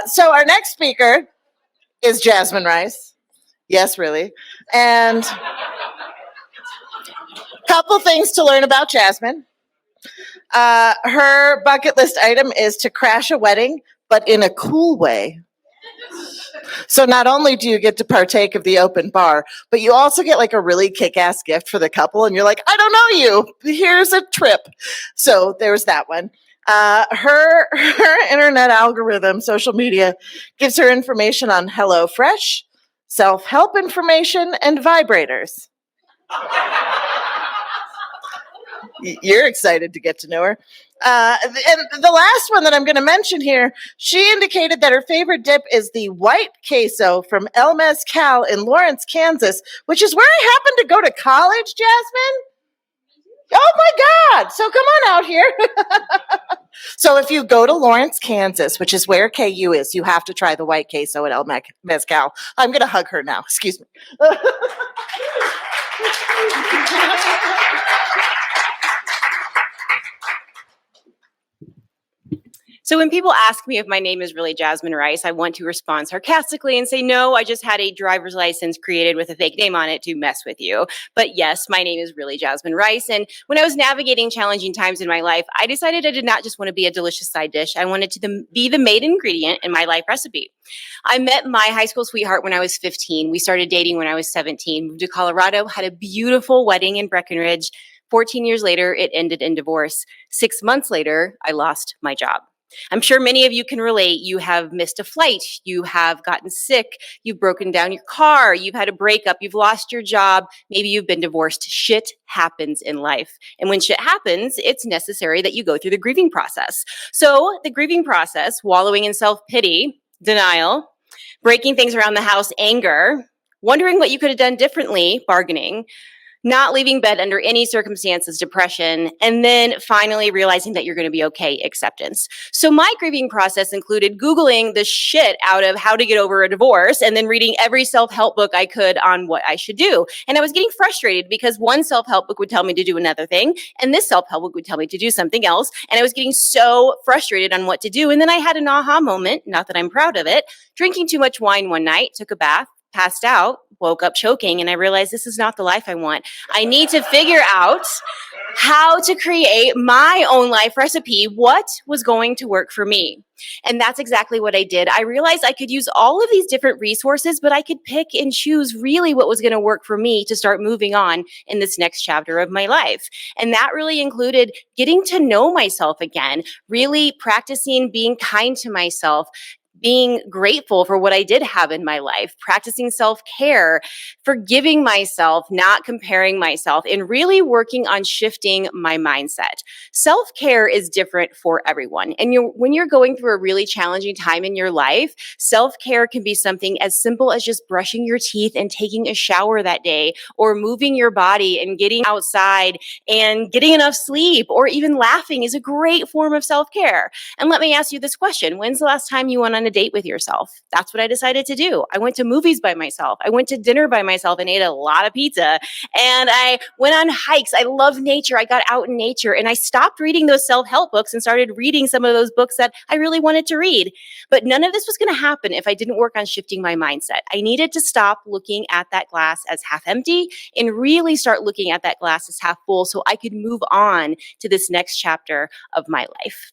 So our next speaker is Jasmine Rice. Yes, really. And couple things to learn about Jasmine. Her bucket list item is to crash a wedding, but in a cool way. So not only do you get to partake of the open bar, but you also get like a really kick-ass gift for the couple, and you're like, I don't know you. Here's a trip. So there's that one. Her internet algorithm, social media, gives her information on HelloFresh, self-help information, and vibrators. You're excited to get to know her. And the last one that I'm going to mention here, she indicated that her favorite dip is the white queso from El Mezcal in Lawrence, Kansas, which is where I happen to go to college, Jasmine. Oh my God. So come on out here. So if you go to Lawrence, Kansas, which is where KU is, you have to try the white queso at El Mezcal. I'm going to hug her now. Excuse me. So when people ask me if my name is really Jasmine Rice, I want to respond sarcastically and say, no, I just had a driver's license created with a fake name on it to mess with you. But yes, my name is really Jasmine Rice. And when I was navigating challenging times in my life, I decided I did not just want to be a delicious side dish. I wanted to be the main ingredient in my life recipe. I met my high school sweetheart when I was 15. We started dating when I was 17, moved to Colorado, had a beautiful wedding in Breckenridge. 14 years later, it ended in divorce. 6 months later, I lost my job. I'm sure many of you can relate. You have missed a flight. You have gotten sick. You've broken down your car. You've had a breakup. You've lost your job. Maybe you've been divorced. Shit happens in life. And when shit happens, it's necessary that you go through the grieving process. So the grieving process, wallowing in self-pity, denial, breaking things around the house, anger, wondering what you could have done differently, bargaining, not leaving bed under any circumstances, depression, and then finally realizing that you're going to be okay, acceptance. So my grieving process included Googling the shit out of how to get over a divorce and then reading every self-help book I could on what I should do. And I was getting frustrated because one self-help book would tell me to do another thing, and this self-help book would tell me to do something else. And I was getting so frustrated on what to do. And then I had an aha moment, not that I'm proud of it, drinking too much wine one night, took a bath, passed out, woke up choking, and I realized this is not the life I want. I need to figure out how to create my own life recipe, what was going to work for me. And that's exactly what I did. I realized I could use all of these different resources, but I could pick and choose really what was going to work for me to start moving on in this next chapter of my life. And that really included getting to know myself again, really practicing being kind to myself, being grateful for what I did have in my life, practicing self-care, forgiving myself, not comparing myself, and really working on shifting my mindset. Self-care is different for everyone. And when you're going through a really challenging time in your life, self-care can be something as simple as just brushing your teeth and taking a shower that day, or moving your body and getting outside and getting enough sleep, or even laughing is a great form of self-care. And let me ask you this question. When's the last time you went on a date with yourself? That's what I decided to do. I went to movies by myself. I went to dinner by myself and ate a lot of pizza. And I went on hikes. I love nature. I got out in nature, and I stopped reading those self-help books and started reading some of those books that I really wanted to read. But none of this was going to happen if I didn't work on shifting my mindset. I needed to stop looking at that glass as half empty and really start looking at that glass as half full so I could move on to this next chapter of my life.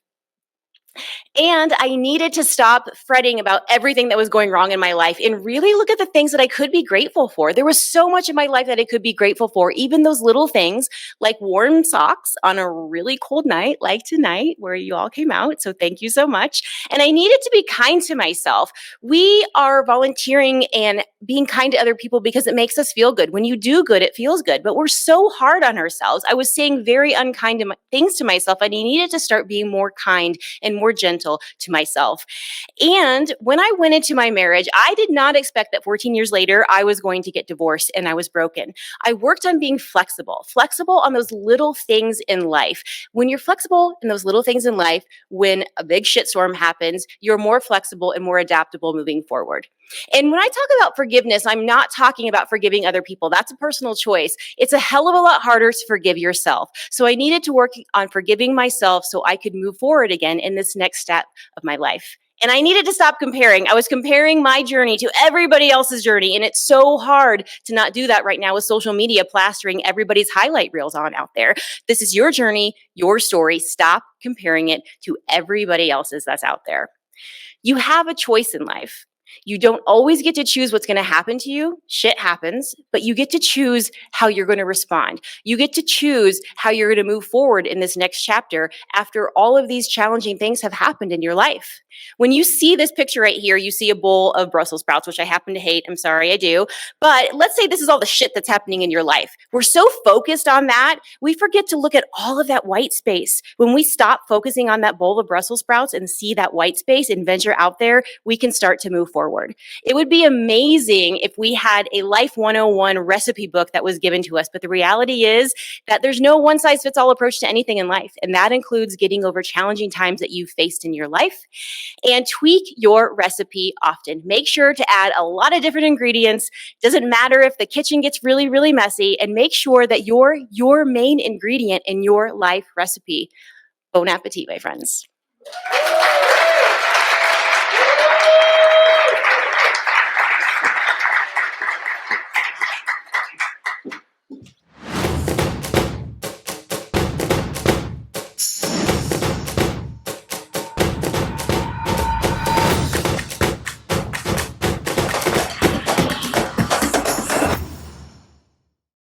And I needed to stop fretting about everything that was going wrong in my life and really look at the things that I could be grateful for. There was so much in my life that I could be grateful for, even those little things like warm socks on a really cold night like tonight where you all came out. So thank you so much. And I needed to be kind to myself. We are volunteering and being kind to other people because it makes us feel good. When you do good, it feels good, but we're so hard on ourselves. I was saying very unkind things to myself, and I needed to start being more kind and more gentle to myself. And when I went into my marriage, I did not expect that 14 years later, I was going to get divorced and I was broken. I worked on being flexible on those little things in life. When you're flexible in those little things in life, when a big shitstorm happens, you're more flexible and more adaptable moving forward. And when I talk about forgiveness, I'm not talking about forgiving other people. That's a personal choice. It's a hell of a lot harder to forgive yourself. So I needed to work on forgiving myself so I could move forward again in this next step of my life. And I needed to stop comparing. I was comparing my journey to everybody else's journey. And it's so hard to not do that right now with social media plastering everybody's highlight reels on out there. This is your journey, your story. Stop comparing it to everybody else's that's out there. You have a choice in life. You don't always get to choose what's going to happen to you. Shit happens, but you get to choose how you're going to respond. You get to choose how you're going to move forward in this next chapter after all of these challenging things have happened in your life. When you see this picture right here, you see a bowl of Brussels sprouts, which I happen to hate. I'm sorry, I do. But let's say this is all the shit that's happening in your life. We're so focused on that, we forget to look at all of that white space. When we stop focusing on that bowl of Brussels sprouts and see that white space and venture out there, we can start to move forward. It would be amazing if we had a Life 101 recipe book that was given to us, but the reality is that there's no one-size-fits-all approach to anything in life, and that includes getting over challenging times that you've faced in your life. And tweak your recipe often. Make sure to add a lot of different ingredients. Doesn't matter if the kitchen gets really, really messy, and make sure that you're your main ingredient in your life recipe. Bon appetit, my friends.